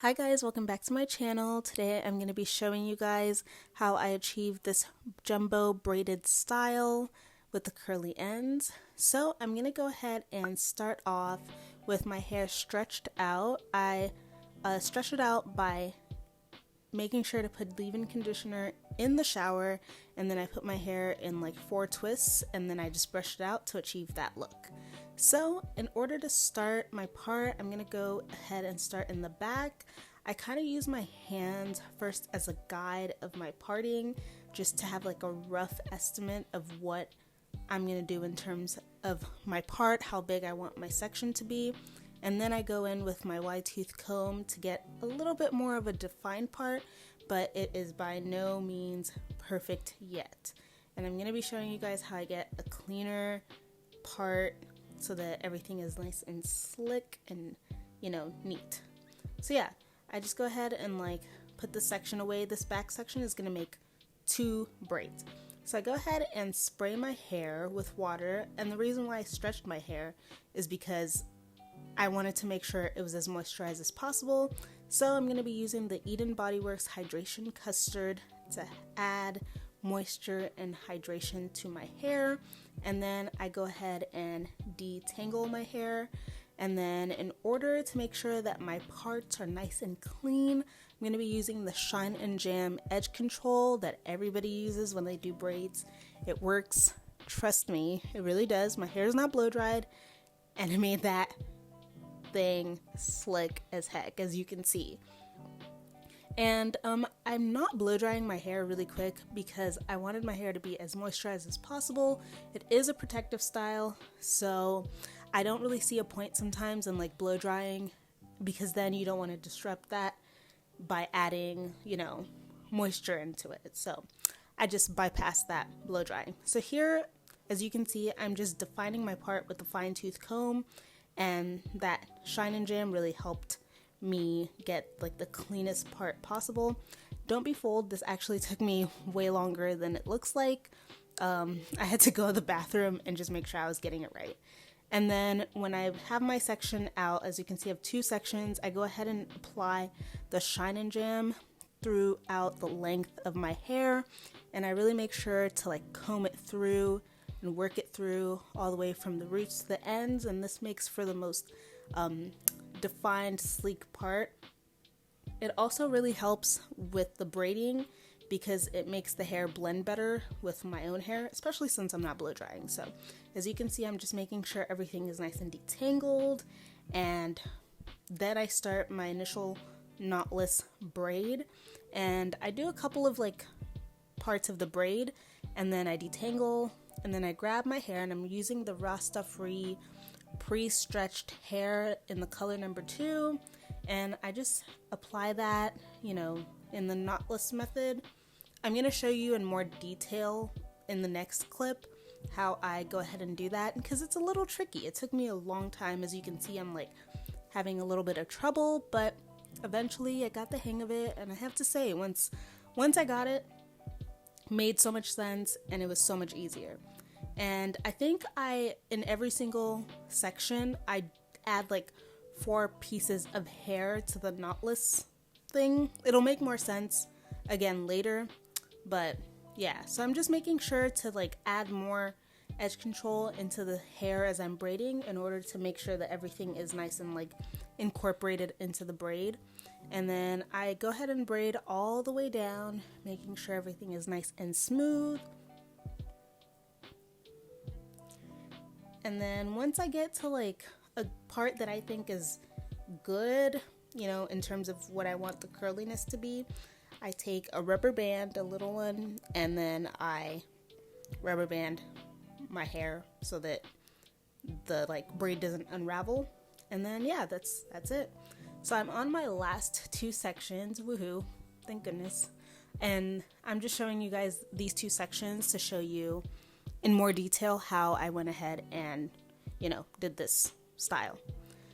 Hi guys, welcome back to my channel. Today I'm going to be showing you guys how I achieved this jumbo braided style with the curly ends. So I'm going to go ahead and start off with my hair stretched out. I stretched it out by making sure to put leave-in conditioner in the shower, and then I put my hair in like 4 twists, and then I just brushed it out to achieve that look. So in order to start my part, I'm going to go ahead and start in the back. I kind of use my hands first as a guide of my parting, just to have like a rough estimate of what I'm going to do in terms of my part, how big I want my section to be. And then I go in with my wide tooth comb to get a little bit more of a defined part, but it is by no means perfect yet. And I'm going to be showing you guys how I get a cleaner part so that everything is nice and slick and, neat. So yeah, I just go ahead and like put this section away. This back section is going to make 2 braids. So I go ahead and spray my hair with water, and the reason why I stretched my hair is because I wanted to make sure it was as moisturized as possible. So I'm going to be using the Eden Body Works Hydration Custard to add moisture and hydration to my hair. And then I go ahead and detangle my hair. And then in order to make sure that my parts are nice and clean, I'm going to be using the Shine and Jam edge control that everybody uses when they do braids. It works, trust me, it really does. My hair is not blow dried, and it made that thing slick as heck, as you can see. And I'm not blow drying my hair really quick because I wanted my hair to be as moisturized as possible. It is a protective style, so I don't really see a point sometimes in like blow drying, because then you don't want to disrupt that by adding, moisture into it. So I just bypass that blow drying. So here, as you can see, I'm just defining my part with the fine tooth comb, and that Shine and Jam really helped me get like the cleanest part possible. Don't be fooled, this actually took me way longer than it looks like. I had to go to the bathroom and just make sure I was getting it right. And then when I have my section out, as you can see I have 2 sections, I go ahead and apply the Shine and Jam throughout the length of my hair, and I really make sure to like comb it through and work it through all the way from the roots to the ends, and this makes for the most defined, sleek part. It also really helps with the braiding because it makes the hair blend better with my own hair, especially since I'm not blow drying. So as you can see, I'm just making sure everything is nice and detangled, and then I start my initial knotless braid, and I do a couple of like parts of the braid, and then I detangle, and then I grab my hair, and I'm using the RastAfri pre-stretched hair in the color number 2, and I just apply that, in the knotless method. I'm going to show you in more detail in the next clip how I go ahead and do that, because it's a little tricky. It took me a long time. As you can see, I'm like having a little bit of trouble, but eventually I got the hang of it, and I have to say, once I got it, made so much sense, and it was so much easier. And I think in every single section, I add like 4 pieces of hair to the knotless thing. It'll make more sense again later, but yeah, so I'm just making sure to like add more edge control into the hair as I'm braiding in order to make sure that everything is nice and like incorporated into the braid. And then I go ahead and braid all the way down, making sure everything is nice and smooth. And then once I get to like a part that I think is good, in terms of what I want the curliness to be, I take a rubber band, a little one, and then I rubber band my hair so that the like braid doesn't unravel. And then yeah, that's it. So I'm on my last 2 sections, woohoo, thank goodness. And I'm just showing you guys these 2 sections to show you in more detail how I went ahead and, did this style.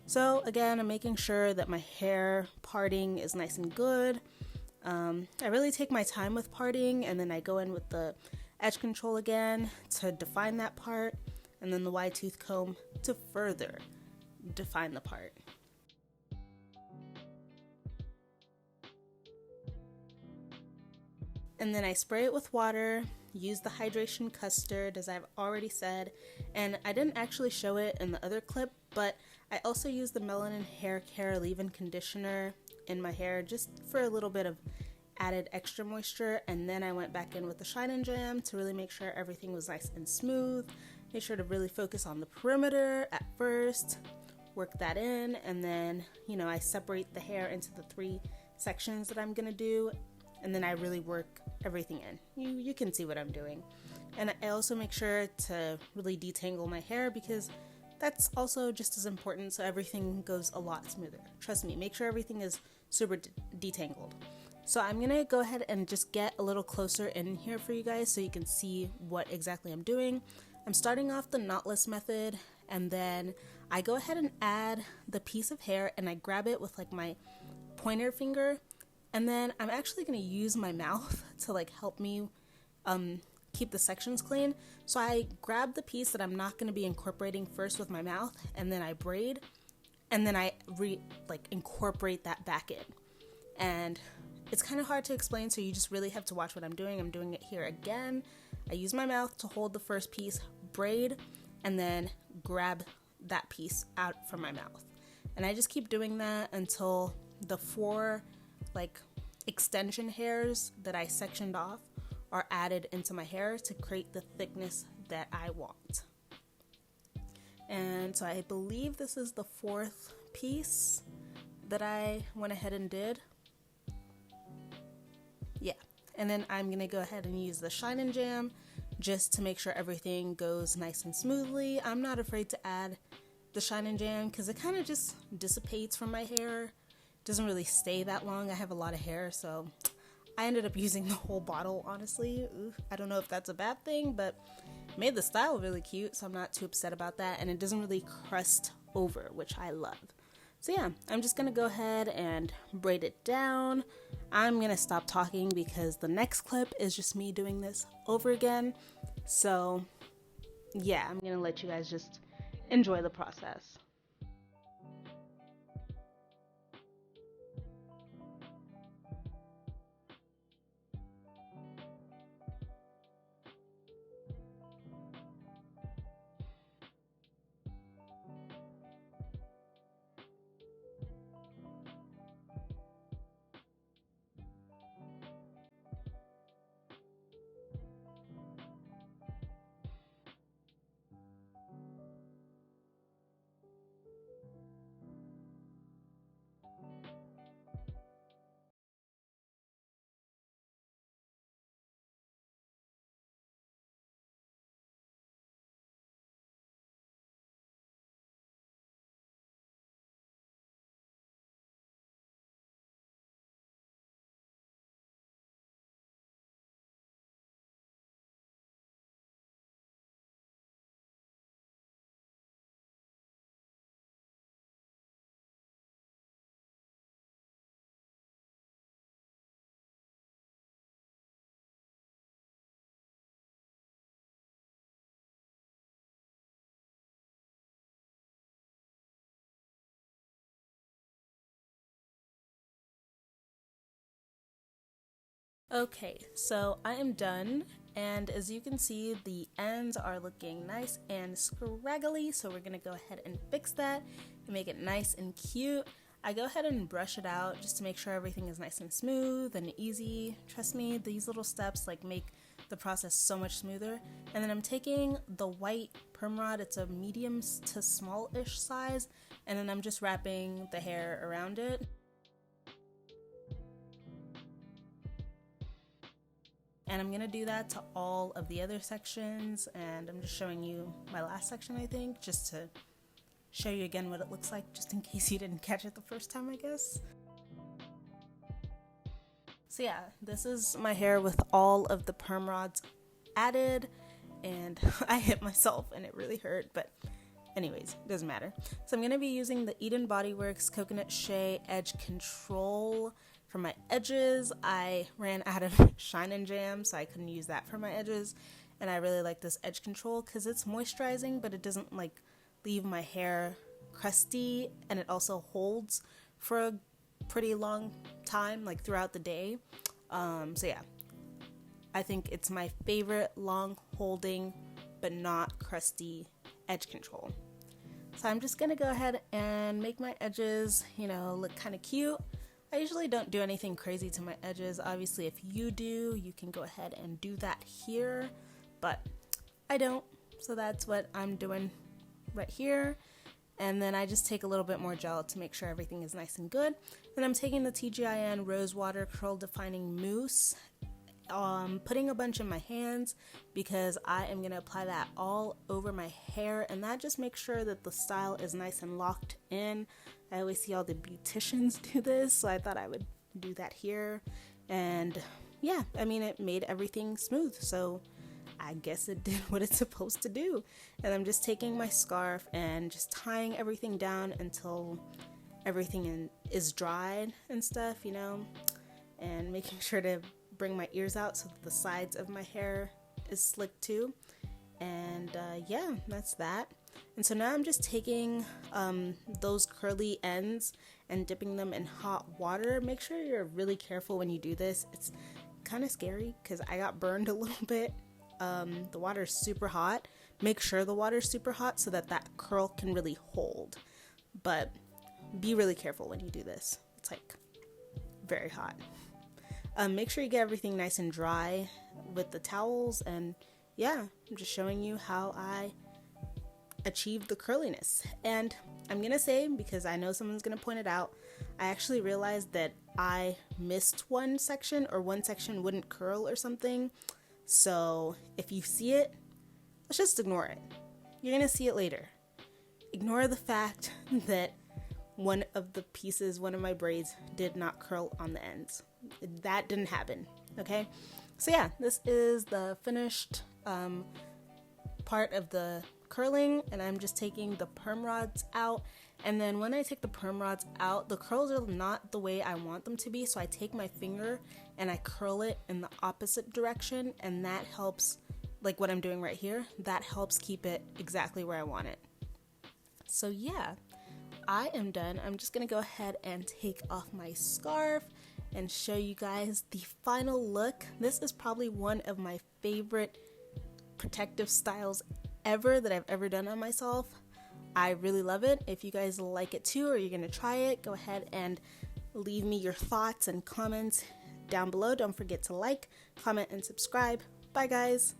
So again, I'm making sure that my hair parting is nice and good. I really take my time with parting, and then I go in with the edge control again to define that part, and then the wide tooth comb to further define the part. And then I spray it with water, use the hydration custard as I've already said, and I didn't actually show it in the other clip, but I also used the Melanin Hair Care Leave-In Conditioner in my hair just for a little bit of added extra moisture, and then I went back in with the Shine and Jam to really make sure everything was nice and smooth. Make sure to really focus on the perimeter at first, work that in, and then, you know, I separate the hair into the 3 sections that I'm gonna do, and then I really work everything in. You can see what I'm doing. And I also make sure to really detangle my hair because that's also just as important, so everything goes a lot smoother. Trust me, make sure everything is super detangled. So I'm gonna go ahead and just get a little closer in here for you guys so you can see what exactly I'm doing. I'm starting off the knotless method, and then I go ahead and add the piece of hair and I grab it with like my pointer finger, and then I'm actually gonna use my mouth to like help me keep the sections clean. So I grab the piece that I'm not gonna be incorporating first with my mouth, and then I braid, and then I incorporate that back in. And it's kind of hard to explain, so you just really have to watch what I'm doing. I'm doing it here again. I use my mouth to hold the first piece, braid, and then grab that piece out from my mouth. And I just keep doing that until the 4 like extension hairs that I sectioned off are added into my hair to create the thickness that I want. And so I believe this is the 4th piece that I went ahead and did. Yeah, and then I'm gonna go ahead and use the Shine and Jam just to make sure everything goes nice and smoothly. I'm not afraid to add the Shine and Jam because it kind of just dissipates from my hair. It doesn't really stay that long. I have a lot of hair, so I ended up using the whole bottle, honestly. I don't know if that's a bad thing, but it made the style really cute, so I'm not too upset about that, and it doesn't really crust over, which I love. So yeah, I'm just gonna go ahead and braid it down. I'm gonna stop talking because the next clip is just me doing this over again. So yeah, I'm gonna let you guys just enjoy the process. Okay, so I am done, and as you can see, the ends are looking nice and scraggly, so we're gonna go ahead and fix that and make it nice and cute. I go ahead and brush it out just to make sure everything is nice and smooth and easy. Trust me, these little steps like make the process so much smoother. And then I'm taking the white perm rod, it's a medium to small-ish size, and then I'm just wrapping the hair around it. And I'm gonna do that to all of the other sections, and I'm just showing you my last section, I think, just to show you again what it looks like, just in case you didn't catch it the first time, I guess. So yeah, this is my hair with all of the perm rods added, and I hit myself and it really hurt, but anyways, doesn't matter. So I'm gonna be using the Eden Body Works Coconut Shea Edge Control for my edges. I ran out of Shine and Jam, so I couldn't use that for my edges, and I really like this edge control because it's moisturizing, but it doesn't like leave my hair crusty, and it also holds for a pretty long time, like throughout the day. So yeah, I think it's my favorite long holding but not crusty edge control. So I'm just gonna go ahead and make my edges, you know, look kind of cute. I usually don't do anything crazy to my edges. Obviously, if you do, you can go ahead and do that here, but I don't. So that's what I'm doing right here. And then I just take a little bit more gel to make sure everything is nice and good. And I'm taking the TGIN Rose Water Curl Defining Mousse, putting a bunch in my hands because I am going to apply that all over my hair, and that just makes sure that the style is nice and locked in. I always see all the beauticians do this, so I thought I would do that here. And yeah, I mean, it made everything smooth, so I guess it did what it's supposed to do. And I'm just taking my scarf and just tying everything down until everything is dried and stuff, you know, and making sure to bring my ears out so that the sides of my hair is slick too. And yeah, that's that. And so now I'm just taking those curly ends and dipping them in hot water. Make sure you're really careful when you do this. It's kind of scary because I got burned a little bit. The water is super hot. Make sure the water is super hot so that that curl can really hold. But be really careful when you do this. It's like very hot. Make sure you get everything nice and dry with the towels. And yeah, I'm just showing you how I achieve the curliness. And I'm gonna say, because I know someone's gonna point it out, I actually realized that I missed one section, or one section wouldn't curl or something. So if you see it, let's just ignore it. You're gonna see it later. Ignore the fact that one of the pieces, one of my braids, did not curl on the ends. That didn't happen, okay? So yeah, this is the finished part of the curling, and I'm just taking the perm rods out. And then when I take the perm rods out, the curls are not the way I want them to be, so I take my finger and I curl it in the opposite direction, and that helps, like what I'm doing right here, that helps keep it exactly where I want it. So yeah, I am done. I'm just gonna go ahead and take off my scarf and show you guys the final look. This is probably one of my favorite protective styles ever that I've ever done on myself. I really love it. If you guys like it too, or you're gonna try it, go ahead and leave me your thoughts and comments down below. Don't forget to like, comment, and subscribe. Bye guys.